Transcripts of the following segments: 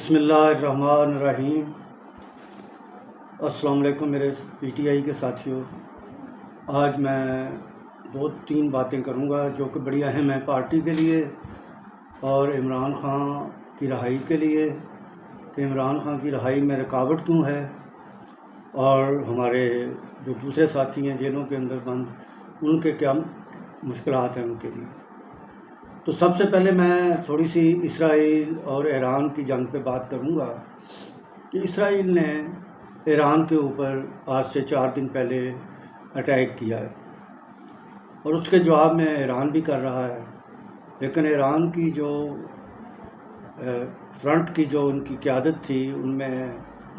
بسم اللہ الرحمن الرحیم۔ السلام علیکم میرے پی ٹی آئی کے ساتھیوں۔ آج میں 2-3 باتیں کروں گا جو کہ بڑی اہم ہیں پارٹی کے لیے اور عمران خان کی رہائی کے لیے، کہ عمران خان کی رہائی میں رکاوٹ کیوں ہے اور ہمارے جو دوسرے ساتھی ہیں جیلوں کے اندر بند، ان کے کیا مشکلات ہیں ان کے لیے۔ تو سب سے پہلے میں تھوڑی سی اسرائیل اور ایران کی جنگ پہ بات کروں گا کہ اسرائیل نے ایران کے اوپر آج سے 4 دن پہلے اٹیک کیا ہے اور اس کے جواب میں ایران بھی کر رہا ہے، لیکن ایران کی جو فرنٹ کی جو ان کی قیادت تھی ان میں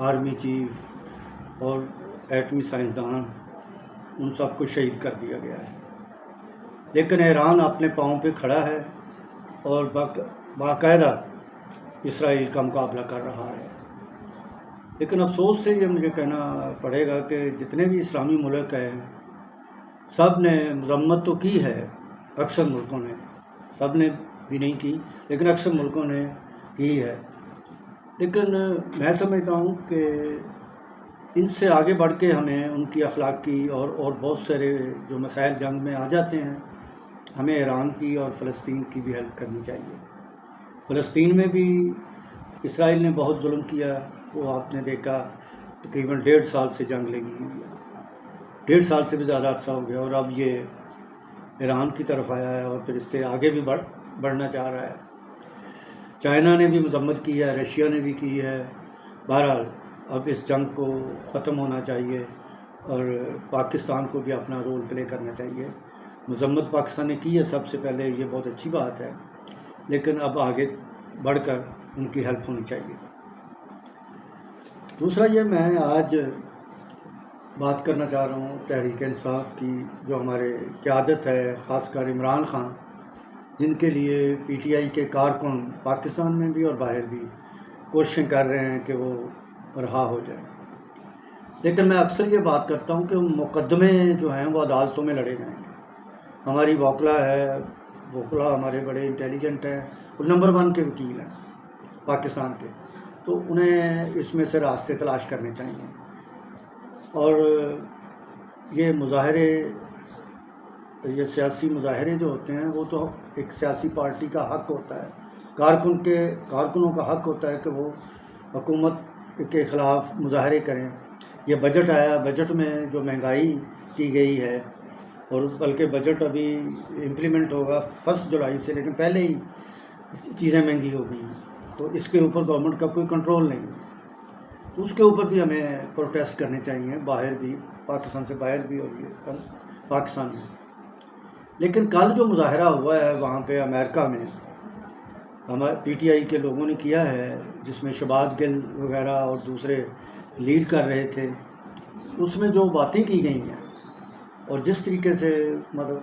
آرمی چیف اور ایٹمی سائنسدان ان سب کو شہید کر دیا گیا ہے، لیکن ایران اپنے پاؤں پہ کھڑا ہے اور باقاعدہ اسرائیل کا مقابلہ کر رہا ہے۔ لیکن افسوس سے یہ مجھے کہنا پڑے گا کہ جتنے بھی اسلامی ملک ہیں سب نے مذمت تو کی ہے، اکثر ملکوں نے، سب نے بھی نہیں کی لیکن اکثر ملکوں نے کی ہے، لیکن میں سمجھتا ہوں کہ ان سے آگے بڑھ کے ہمیں ان کی اخلاقی اور بہت سارے جو مسائل جنگ میں آ جاتے ہیں، ہمیں ایران کی اور فلسطین کی بھی ہیلپ کرنی چاہیے۔ فلسطین میں بھی اسرائیل نے بہت ظلم کیا، وہ آپ نے دیکھا تقریباً 1.5 سال سے جنگ لگی ہوئی ہے، 1.5 سال سے بھی زیادہ عرصہ ہو گیا، اور اب یہ ایران کی طرف آیا ہے اور پھر اس سے آگے بھی بڑھنا چاہ رہا ہے۔ چائنا نے بھی مذمت کی ہے، رشیا نے بھی کی ہے۔ بہرحال اب اس جنگ کو ختم ہونا چاہیے اور پاکستان کو بھی اپنا رول پلے کرنا چاہیے۔ مذمت پاکستان نے کی ہے سب سے پہلے، یہ بہت اچھی بات ہے، لیکن اب آگے بڑھ کر ان کی ہیلپ ہونی چاہیے۔ دوسرا یہ میں آج بات کرنا چاہ رہا ہوں تحریک انصاف کی، جو ہمارے قیادت ہے، خاص کر عمران خان، جن کے لیے پی ٹی آئی کے کارکن پاکستان میں بھی اور باہر بھی کوششیں کر رہے ہیں کہ وہ رہا ہو جائے، لیکن میں اکثر یہ بات کرتا ہوں کہ مقدمے جو ہیں وہ عدالتوں میں لڑے جائیں گے۔ ہماری وکلا ہے، وکلا ہمارے بڑے انٹیلیجنٹ ہیں، وہ نمبر 1 کے وکیل ہیں پاکستان کے، تو انہیں اس میں سے راستے تلاش کرنے چاہیے۔ اور یہ مظاہرے، یہ سیاسی مظاہرے جو ہوتے ہیں وہ تو ایک سیاسی پارٹی کا حق ہوتا ہے، کارکنوں کا حق ہوتا ہے کہ وہ حکومت کے خلاف مظاہرے کریں۔ یہ بجٹ آیا، بجٹ میں جو مہنگائی کی گئی ہے، اور بلکہ بجٹ ابھی امپلیمنٹ ہوگا 1 جولائی سے، لیکن پہلے ہی چیزیں مہنگی ہو گئی ہیں، تو اس کے اوپر گورنمنٹ کا کوئی کنٹرول نہیں ہے، تو اس کے اوپر بھی ہمیں پروٹیسٹ کرنے چاہیے، باہر بھی، پاکستان سے باہر بھی اور یہ پاکستان میں۔ لیکن کل جو مظاہرہ ہوا ہے وہاں پہ امریکہ میں، ہمارے پی ٹی آئی کے لوگوں نے کیا ہے، جس میں شہباز گل وغیرہ اور دوسرے لیڈ کر رہے تھے، اس میں جو باتیں کی گئی ہیں اور جس طریقے سے مطلب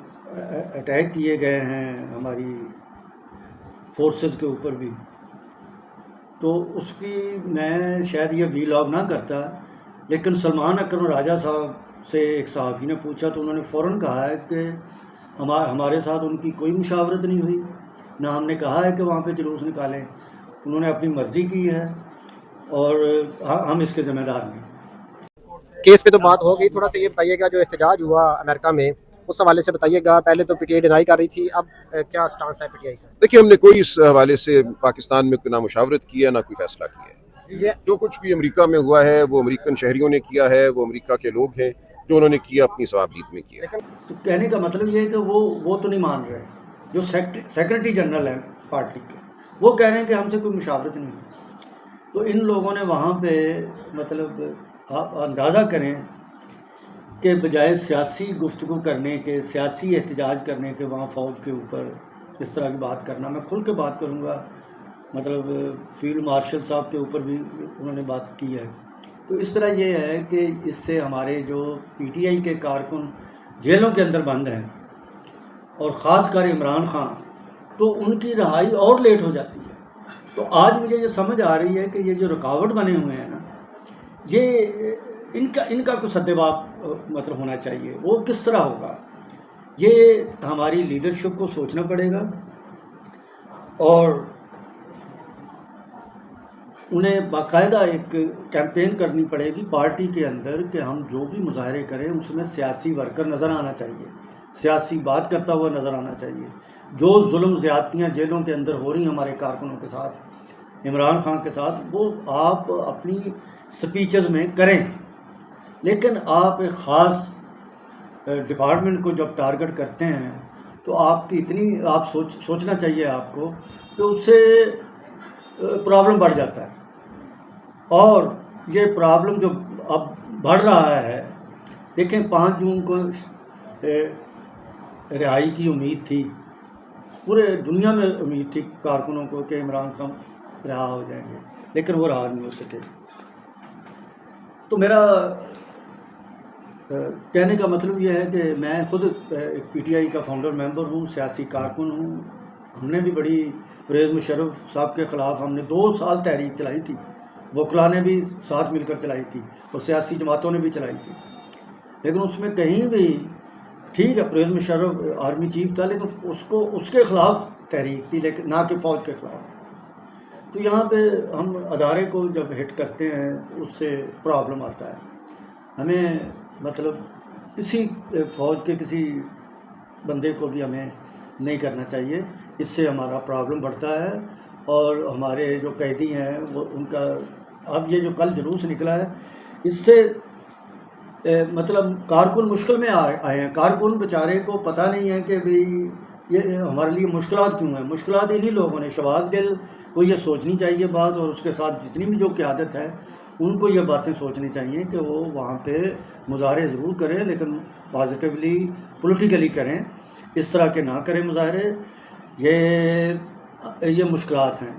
اٹیک کیے گئے ہیں ہماری فورسز کے اوپر بھی، تو اس کی میں شاید یہ ویلاگ نہ کرتا، لیکن سلمان اکرم راجہ صاحب سے ایک صحافی نے پوچھا تو انہوں نے فوراً کہا ہے کہ ہمارے ساتھ ان کی کوئی مشاورت نہیں ہوئی، نہ ہم نے کہا ہے کہ وہاں پہ جلوس نکالیں، انہوں نے اپنی مرضی کی ہے اور ہم اس کے ذمہ دار نہیں۔ کیس پہ تو بات ہو گئی، تھوڑا سا یہ بتائیے گا جو احتجاج ہوا امریکہ میں اس حوالے سے بتائیے گا۔ پہلے تو پی ٹی آئی ڈینائی کر رہی تھی، اب کیا سٹانس ہے پی ٹی آئی کا؟ دیکھیے، ہم نے کوئی اس حوالے سے پاکستان میں نہ مشاورت کی ہے نہ کوئی فیصلہ کیا ہے۔ جو کچھ بھی امریکہ میں ہوا ہے وہ امریکن شہریوں نے کیا ہے، وہ امریکہ کے لوگ ہیں جو انہوں نے کیا اپنی ثوابدید میں کیا۔ تو کہنے کا مطلب یہ ہے کہ وہ تو نہیں مان رہے، جو سیکرٹری جنرل ہیں پارٹی کے، وہ کہہ رہے ہیں کہ ہم سے کوئی مشاورت نہیں ہے، تو ان لوگوں نے وہاں پہ مطلب آپ اندازہ کریں کہ بجائے سیاسی گفتگو کرنے کے، سیاسی احتجاج کرنے کے، وہاں فوج کے اوپر اس طرح کی بات کرنا، میں کھل کے بات کروں گا، مطلب فیلڈ مارشل صاحب کے اوپر بھی انہوں نے بات کی ہے، تو اس طرح یہ ہے کہ اس سے ہمارے جو پی ٹی آئی کے کارکن جیلوں کے اندر بند ہیں اور خاص کر عمران خان، تو ان کی رہائی اور لیٹ ہو جاتی ہے۔ تو آج مجھے یہ سمجھ آ رہی ہے کہ یہ جو رکاوٹ بنے ہوئے ہیں نا، یہ ان کا کچھ سدباب مطلب ہونا چاہیے، وہ کس طرح ہوگا، یہ ہماری لیڈرشپ کو سوچنا پڑے گا، اور انہیں باقاعدہ ایک کیمپین کرنی پڑے گی پارٹی کے اندر کہ ہم جو بھی مظاہرے کریں اس میں سیاسی ورکر نظر آنا چاہیے، سیاسی بات کرتا ہوا نظر آنا چاہیے. جو ظلم زیادتیاں جیلوں کے اندر ہو رہی ہیں ہمارے کارکنوں کے ساتھ، عمران خان کے ساتھ، وہ آپ اپنی سپیچز میں کریں، لیکن آپ ایک خاص ڈپارٹمنٹ کو جب ٹارگٹ کرتے ہیں تو آپ کی اتنی سوچنا چاہیے آپ کو کہ اس سے پرابلم بڑھ جاتا ہے. اور یہ پرابلم جو اب بڑھ رہا ہے، دیکھیں 5 جون کو رہائی کی امید تھی، پورے دنیا میں امید تھی کارکنوں کو کہ عمران خان رہا ہو جائیں گے، لیکن وہ رہا نہیں ہو سکے. تو میرا کہنے کا مطلب یہ ہے کہ میں خود پی ٹی آئی کا فاؤنڈر ممبر ہوں، سیاسی کارکن ہوں. ہم نے بھی بڑی پرویز مشرف صاحب کے خلاف ہم نے 2 سال تحریک چلائی تھی، وکلا نے بھی ساتھ مل کر چلائی تھی اور سیاسی جماعتوں نے بھی چلائی تھی. لیکن اس میں کہیں بھی ٹھیک ہے پرویز مشرف آرمی چیف تھا، لیکن اس کے خلاف تحریک تھی، لیکن نہ کہ فوج کے خلاف. تو یہاں پہ ہم ادارے کو جب ہٹ کرتے ہیں اس سے پرابلم آتا ہے. ہمیں مطلب کسی فوج کے کسی بندے کو بھی ہمیں نہیں کرنا چاہیے، اس سے ہمارا پرابلم بڑھتا ہے. اور ہمارے جو قیدی ہیں وہ ان کا اب یہ جو کل جلوس نکلا ہے اس سے مطلب کارکن مشکل میں آئے ہیں. کارکن بیچارے کو پتہ نہیں ہے کہ بھئی یہ ہمارے لیے مشکلات کیوں ہیں. مشکلات انہی لوگوں نے، شہباز گل کو یہ سوچنی چاہیے بات، اور اس کے ساتھ جتنی بھی جو قیادت ہے ان کو یہ باتیں سوچنی چاہیے کہ وہ وہاں پہ مظاہرے ضرور کریں لیکن پازیٹیولی پولیٹیکلی کریں، اس طرح کے نہ کریں مظاہرے. یہ مشکلات ہیں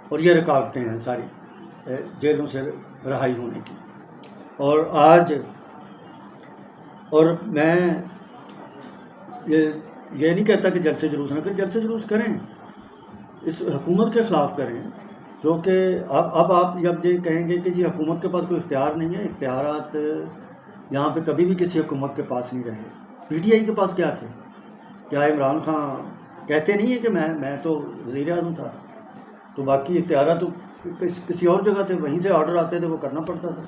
اور یہ رکاوٹیں ہیں ساری جیلوں سے رہائی ہونے کی. اور آج اور میں یہ نہیں کہتا کہ جلسے جلوس نہ کریں، جلسے جلوس کریں، اس حکومت کے خلاف کریں، جو کہ اب آپ جب یہ کہیں گے کہ جی حکومت کے پاس کوئی اختیار نہیں ہے، اختیارات یہاں پہ کبھی بھی کسی حکومت کے پاس نہیں رہے. پی ٹی آئی کے پاس کیا تھے؟ کیا عمران خان کہتے نہیں ہیں کہ میں تو وزیر اعظم تھا، تو باقی اختیارات تو کسی اور جگہ تھے، وہیں سے آرڈر آتے تھے، وہ کرنا پڑتا تھا.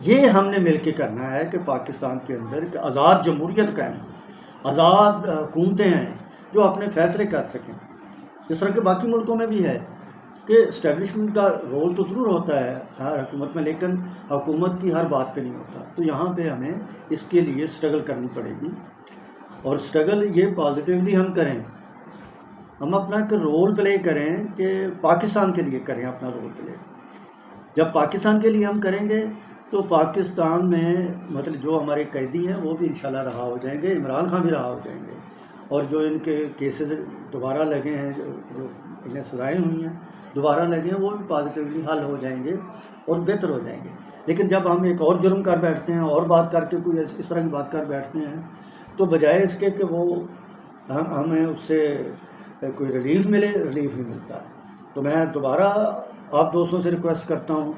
یہ ہم نے مل کے کرنا ہے کہ پاکستان کے اندر کہ آزاد جمہوریت قائم ہو، آزاد حکومتیں ہیں جو اپنے فیصلے کر سکیں، جس طرح کہ باقی ملکوں میں بھی ہے کہ اسٹیبلشمنٹ کا رول تو ضرور ہوتا ہے ہر حکومت میں، لیکن حکومت کی ہر بات پہ نہیں ہوتا. تو یہاں پہ ہمیں اس کے لیے سٹرگل کرنی پڑے گی، اور سٹرگل یہ پازیٹیولی ہم کریں، ہم اپنا ایک رول پلے کریں کہ پاکستان کے لیے کریں اپنا رول پلے. جب پاکستان کے لیے ہم کریں گے تو پاکستان میں مطلب جو ہمارے قیدی ہیں وہ بھی انشاءاللہ رہا ہو جائیں گے، عمران خان بھی رہا ہو جائیں گے، اور جو ان کے کیسز دوبارہ لگے ہیں، جو انہیں سزائیں ہوئی ہیں دوبارہ لگے ہیں، وہ بھی پازیٹیولی حل ہو جائیں گے اور بہتر ہو جائیں گے. لیکن جب ہم ایک اور جرم کر بیٹھتے ہیں اور بات کر کے کوئی اس طرح کی بات کر بیٹھتے ہیں تو بجائے اس کے کہ وہ ہمیں اس سے کوئی ریلیف ملے، ریلیف نہیں ملتا. تو میں دوبارہ آپ دوستوں سے ریکویسٹ کرتا ہوں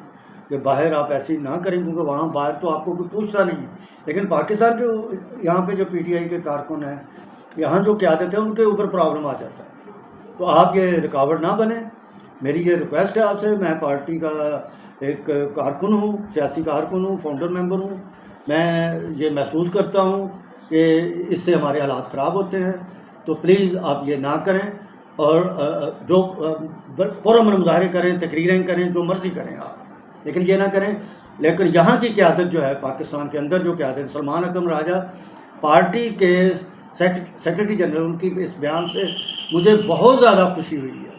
کہ باہر آپ ایسی نہ کریں، کیونکہ وہاں باہر تو آپ کو کوئی پوچھتا نہیں ہے، لیکن پاکستان کے یہاں پہ جو پی ٹی آئی کے کارکن ہیں، یہاں جو قیادت ہے ان کے اوپر پرابلم آ جاتا ہے. تو آپ یہ رکاوٹ نہ بنیں، میری یہ ریکویسٹ ہے آپ سے. میں پارٹی کا ایک کارکن ہوں، سیاسی کارکن ہوں، فاؤنڈر ممبر ہوں. میں یہ محسوس کرتا ہوں کہ اس سے ہمارے حالات خراب ہوتے ہیں، تو پلیز آپ یہ نہ کریں، اور جو پرامن مظاہرے کریں، تقریریں کریں، جو مرضی کریں آپ، لیکن یہ نہ کریں. لیکن یہاں کی قیادت جو ہے، پاکستان کے اندر جو قیادت، سلمان اکرم راجہ پارٹی کے سیکرٹری جنرل، ان کی اس بیان سے مجھے بہت زیادہ خوشی ہوئی ہے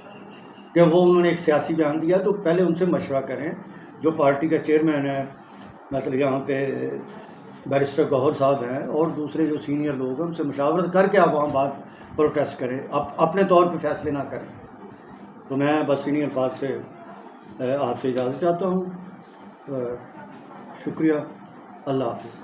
کہ وہ انہوں نے ایک سیاسی بیان دیا. تو پہلے ان سے مشورہ کریں، جو پارٹی کا چیئرمین ہے مطلب یہاں پہ بیرسٹر گوہر صاحب ہیں، اور دوسرے جو سینئر لوگ ہیں، ان سے مشاورت کر کے آپ وہاں بات پروٹیسٹ کریں، اپنے طور پہ فیصلے نہ کریں. تو میں بس انہی الفاظ سے آپ سے اجازت چاہتا ہوں. شکریہ. اللہ حافظ.